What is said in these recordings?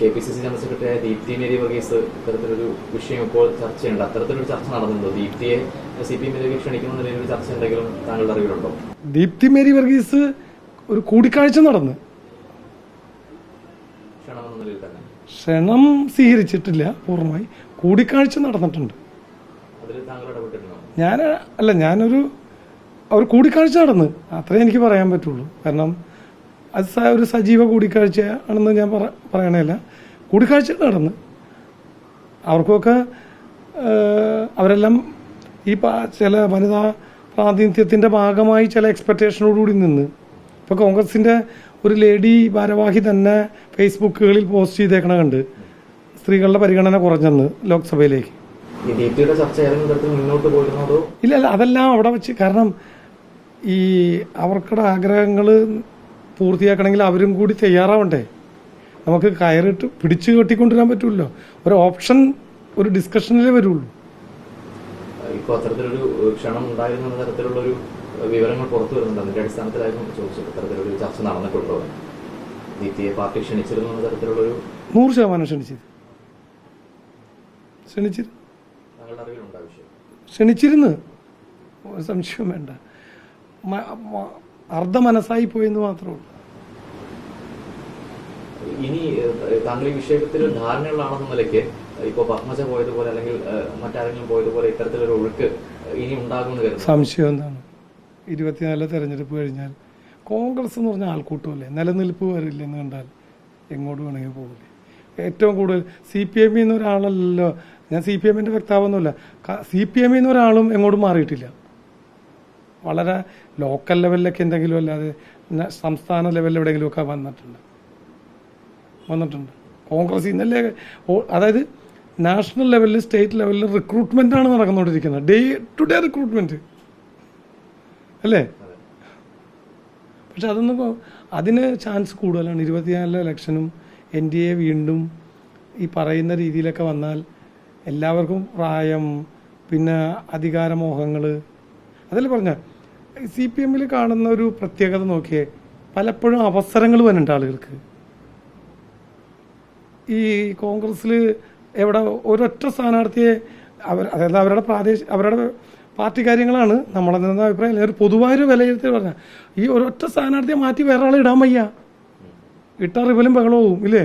KPCC general സെക്രട്ടറിയായ Deepthi Mary Varghese ഇത്തരത്തിലൊരു വിഷയം ഇപ്പോൾ ചർച്ചയുണ്ട്. അത്തരത്തിലൊരു ചർച്ച നടന്നുണ്ടോ? ദീപ്തിയെ CPM-ലേക്ക് ക്ഷണിക്കുന്ന നിലയിൽ ചർച്ച എന്തെങ്കിലും താങ്കളുടെ അറിവിലുണ്ടോ? ദീപ്തി മേരി വർഗീസ് ഒരു കൂടിക്കാഴ്ച നടന്ന് ക്ഷണമെന്ന നിലയിൽ തന്നെ ക്ഷണം സ്വീകരിച്ചിട്ടില്ല, പൂർണ്ണമായി കൂടിക്കാഴ്ച നടന്നിട്ടുണ്ട്. അതിൽ താങ്കൾ ഇടപെട്ടിട്ടുണ്ടോ? ഞാനൊരു കൂടിക്കാഴ്ച നടന്ന്, അത്രേ എനിക്ക് പറയാൻ പറ്റുള്ളൂ. കാരണം അത് ഒരു സജീവ കൂടിക്കാഴ്ച ആണെന്ന് ഞാൻ പറയണേല്ല. കൂടിക്കാഴ്ച നടന്ന് അവർക്കൊക്കെ അവരെല്ലാം ഈ ചില വനിതാ പ്രാതിനിധ്യത്തിൻ്റെ ഭാഗമായി ചില എക്സ്പെക്റ്റേഷനോടുകൂടി നിന്ന്. ഇപ്പോൾ കോൺഗ്രസിൻ്റെ ഒരു ലേഡി ഭാരവാഹി തന്നെ ഫേസ്ബുക്കുകളിൽ പോസ്റ്റ് ചെയ്തേക്കണ കണ്ട് സ്ത്രീകളുടെ പരിഗണന കുറഞ്ഞെന്ന് ലോക്സഭയിലേക്ക്. ഇല്ല, അതെല്ലാം അവിടെ വെച്ച്, കാരണം ഈ അവർക്കുടെ ആഗ്രഹങ്ങൾ പൂർത്തിയാക്കണമെങ്കിൽ അവരും കൂടി തയ്യാറാവണ്ടേ. നമുക്ക് കയറിട്ട് പിടിച്ചു കെട്ടിക്കൊണ്ടുവരാൻ പറ്റുമല്ലോ. ഒരു ഓപ്ഷൻ ഒരു ഡിസ്കഷനിലേ വരുള്ളൂ. ഇപ്പോൾ അത്തരത്തിലൊരു ക്ഷണം ഉണ്ടായിരുന്ന തരത്തിലുള്ളൊരു വിവരങ്ങൾ പുറത്തു വരുന്നുണ്ട്. അതിന്റെ അടിസ്ഥാനത്തിലായിരുന്നു ചോദിച്ചത്. അത്തരത്തിലൊരു ചർച്ച നടന്നിട്ടുണ്ടോ? ദീപ്തിയെ പാർട്ടി ക്ഷണിച്ചിരുന്നു എന്ന തരത്തിലുള്ളൊരു 100% ക്ഷണിച്ചിരുന്നു. ഒരു സംശയവും വേണ്ട. അർദ്ധ മനസ്സായി പോയെന്ന് മാത്രമേ ഉള്ളൂ. ഇനി താങ്കൾ ഈ വിഷയത്തിൽ ധാരണകളാണെന്ന നിലയ്ക്ക് ഇപ്പോൾ പത്മജ പോയതുപോലെ അല്ലെങ്കിൽ മറ്റാരെങ്കിലും പോയതുപോലെ ഇത്തരത്തിലൊരു ഒഴുക്ക് ഇനി ഉണ്ടാകുമെന്ന് കരുതുന്നു. സംശയം എന്താണ്? 24 തെരഞ്ഞെടുപ്പ് കഴിഞ്ഞാൽ കോൺഗ്രസ് എന്ന് പറഞ്ഞാൽ ആൾക്കൂട്ടമല്ലേ, നിലനിൽപ്പ് വരില്ലെന്ന് കണ്ടാൽ എങ്ങോട്ട് വേണമെങ്കിൽ പോകില്ലേ. ഏറ്റവും കൂടുതൽ CPM ഒരാളല്ലോ, ഞാൻ CPM വ്യക്താവൊന്നുമില്ല, CPM ഒരാളും എങ്ങോട്ടും മാറിയിട്ടില്ല. വളരെ ലോക്കൽ ലെവലിലൊക്കെ എന്തെങ്കിലും അല്ലാതെ സംസ്ഥാന ലെവലിൽ എവിടെയെങ്കിലുമൊക്കെ വന്നിട്ടുണ്ട്. കോൺഗ്രസ് ഇന്നലെ, അതായത് നാഷണൽ ലെവലിൽ സ്റ്റേറ്റ് ലെവലിൽ റിക്രൂട്ട്മെൻറ്റാണ് നടന്നുകൊണ്ടിരിക്കുന്നത്. ഡേ ടു ഡേ റിക്രൂട്ട്മെൻറ്റ് അല്ലേ? പക്ഷെ അതിന് ചാൻസ് കൂടുതലാണ്. 24 ഇലക്ഷനും NDA വീണ്ടും ഈ പറയുന്ന രീതിയിലൊക്കെ വന്നാൽ എല്ലാവർക്കും പ്രായം, പിന്നെ അധികാരമോഹങ്ങൾ, അതിൽ പറഞ്ഞ CPM കാണുന്ന ഒരു പ്രത്യേകത നോക്കിയേ, പലപ്പോഴും അവസരങ്ങൾ വരുന്നുണ്ട് ആളുകൾക്ക്. ഈ കോൺഗ്രസ്സിൽ എവിടെ ഒരൊറ്റ സ്ഥാനാർത്ഥിയെ അതായത് അവരുടെ പാർട്ടി കാര്യങ്ങളാണ് നമ്മളെന്ന അഭിപ്രായം. ഒരു പൊതുവായൊരു വിലയിരുത്തൽ പറഞ്ഞാൽ ഈ ഒരൊറ്റ സ്ഥാനാർത്ഥിയെ മാറ്റി വേറെ ആളെ ഇടാൻ വയ്യ, ഇട്ട റിബലും ബഹളവും ഇല്ലേ.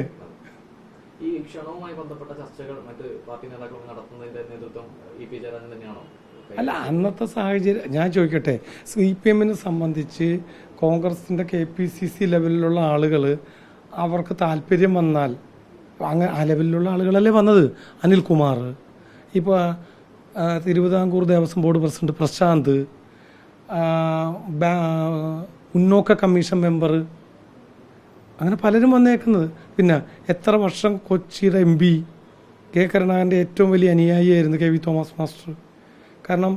ഈ ക്ഷണവുമായി ബന്ധപ്പെട്ട ചർച്ചകൾ മറ്റ് പാർട്ടി നേതാക്കൾ നടത്തുന്നതിന്റെ നേതൃത്വം EP ജയരാജൻ തന്നെയാണോ? അല്ല, അന്നത്തെ സാഹചര്യം ഞാൻ ചോദിക്കട്ടെ. CPM സംബന്ധിച്ച് കോൺഗ്രസിൻ്റെ KPCC ലെവലിലുള്ള ആളുകൾ അവർക്ക് താല്പര്യം വന്നാൽ അങ്ങനെ ആ ലെവലിലുള്ള ആളുകളല്ലേ വന്നത്. അനിൽകുമാർ, ഇപ്പോൾ തിരുവിതാംകൂർ ദേവസ്വം ബോർഡ് പ്രസിഡന്റ് പ്രശാന്ത്, മുന്നോക്ക കമ്മീഷൻ മെമ്പർ, അങ്ങനെ പലരും വന്നേക്കുന്നത്. പിന്നെ എത്ര വർഷം കൊച്ചിയുടെ MP K. കരുണാകരൻ്റെ ഏറ്റവും വലിയ അനുയായിയായിരുന്നു KV തോമസ് മാസ്റ്റർ. കാരണം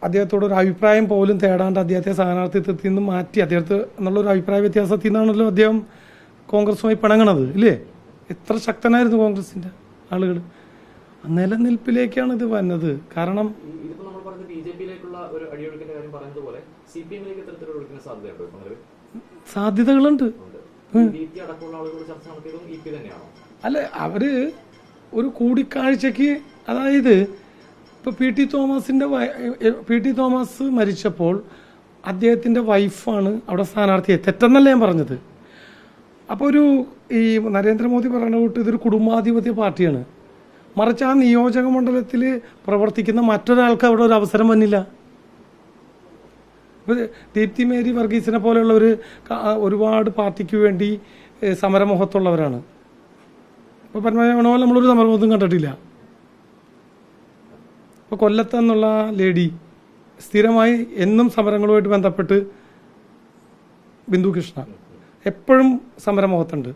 അദ്ദേഹത്തോടൊരു അഭിപ്രായം പോലും തേടാണ്ട് അദ്ദേഹത്തെ സ്ഥാനാർത്ഥിത്വത്തിൽ നിന്ന് മാറ്റി അദ്ദേഹത്തെ എന്നുള്ളൊരു അഭിപ്രായ വ്യത്യാസത്തിൽ നിന്നാണല്ലോ അദ്ദേഹം കോൺഗ്രസുമായി പിണങ്ങണത് ഇല്ലേ. എത്ര ശക്തനായിരുന്നു കോൺഗ്രസിൻ്റെ ആളുകൾ. നിലനിൽപ്പിലേക്കാണ് ഇത് വന്നത്. കാരണം സാധ്യതകളുണ്ട്. അല്ല, അവര് ഒരു കൂടിക്കാഴ്ചക്ക്, അതായത് ഇപ്പോൾ പി ടി തോമസ് മരിച്ചപ്പോൾ അദ്ദേഹത്തിൻ്റെ വൈഫാണ് അവിടെ സ്ഥാനാർത്ഥിയെ, തെറ്റെന്നല്ല ഞാൻ പറഞ്ഞത്. അപ്പോൾ ഈ നരേന്ദ്രമോദി പറയുന്ന കൂട്ട് ഇതൊരു കുടുംബാധിപത്യ പാർട്ടിയാണ്. മറിച്ച് ആ നിയോജക മണ്ഡലത്തിൽ പ്രവർത്തിക്കുന്ന മറ്റൊരാൾക്ക് അവിടെ ഒരു അവസരം വന്നില്ല. ഇപ്പോൾ ദീപ്തി മേരി വർഗീസിനെ പോലെയുള്ളവർ ഒരുപാട് പാർട്ടിക്ക് വേണ്ടി സമരമുഖത്തുള്ളവരാണ്. ഇപ്പോൾ പരമാവധി നമ്മളൊരു സമരമുഖത്തും കണ്ടിട്ടില്ല. ഇപ്പോൾ കൊല്ലത്തെന്നുള്ള ലേഡി സ്ഥിരമായി എന്നും സമരങ്ങളുമായിട്ട് ബന്ധപ്പെട്ട് ബിന്ദു കൃഷ്ണ എപ്പോഴും സമരമുഖത്തുണ്ട്.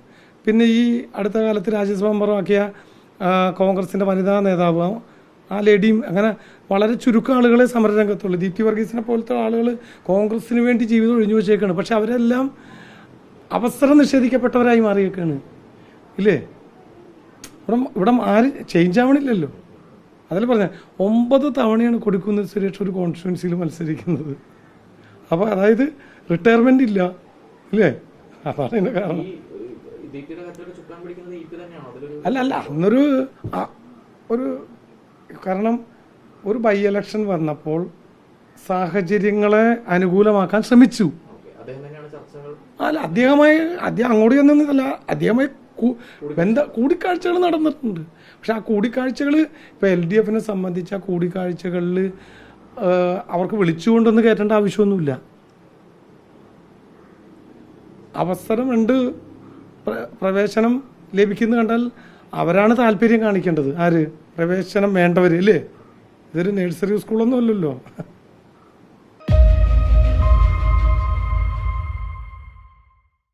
പിന്നെ ഈ അടുത്ത കാലത്ത് രാജ്യസഭ മെമ്പറാക്കിയ കോൺഗ്രസിൻ്റെ വനിതാ നേതാവ് ആ ലേഡിയും, അങ്ങനെ വളരെ ചുരുക്കം ആളുകളെ സമരരംഗത്തുള്ളൂ. ദീപ്തി വർഗീസിനെ പോലത്തെ ആളുകൾ കോൺഗ്രസിന് വേണ്ടി ജീവിതം ഒഴിഞ്ഞു വെച്ചേക്കാണ്. പക്ഷെ അവരെല്ലാം അവസരം നിഷേധിക്കപ്പെട്ടവരായി മാറിയേക്കാണ് ഇല്ലേ. ഇവിടെ ആര് ചേഞ്ച് ആവണില്ലല്ലോ. അതിൽ പറഞ്ഞ 9 തവണയാണ് കൊടിക്കുന്നിൽ സുരേഷ് ഒരു കോൺസ്റ്റിറ്റ്യുവൻസിയിൽ മത്സരിക്കുന്നത്. അപ്പോൾ അതായത് റിട്ടയർമെൻ്റ് ഇല്ല ഇല്ലേ. അതാണ് ഇതിൻ്റെ കാരണം. ദീപ്തിയുടെ കാര്യത്തിലൊക്കെ ചുക്കാൻ പിടിക്കുന്നത് ഇപി തന്നെയാണോ അതിലൊരു? അല്ല അന്നൊരു ഒരു കാരണം ഒരു ബൈ ഇലക്ഷൻ വന്നപ്പോൾ സാഹചര്യങ്ങളെ അനുകൂലമാക്കാൻ ശ്രമിച്ചു. അദ്ദേഹം തന്നെയാണ് ചർച്ചകൾ. അല്ല അദ്ദേഹം അങ്ങോട്ട് ചെന്നല്ല, അദ്ദേഹമായി കൂടിക്കാഴ്ചകൾ നടന്നിട്ടുണ്ട്. പക്ഷെ ആ കൂടിക്കാഴ്ചകൾ ഇപ്പൊ LDFനെ സംബന്ധിച്ച് ആ കൂടിക്കാഴ്ചകളിൽ അവർക്ക് വിളിച്ചുകൊണ്ടൊന്ന് കയറ്റേണ്ട ആവശ്യമൊന്നുമില്ല. അവസരം ഉണ്ട്, പ്രവേശനം ലഭിക്കുന്നു കണ്ടാൽ അവരാണ് താല്പര്യം കാണിക്കേണ്ടത്. ആര്? പ്രവേശനം വേണ്ടവർ അല്ലേ? ഇതൊരു നഴ്സറി സ്കൂളൊന്നും അല്ലല്ലോ.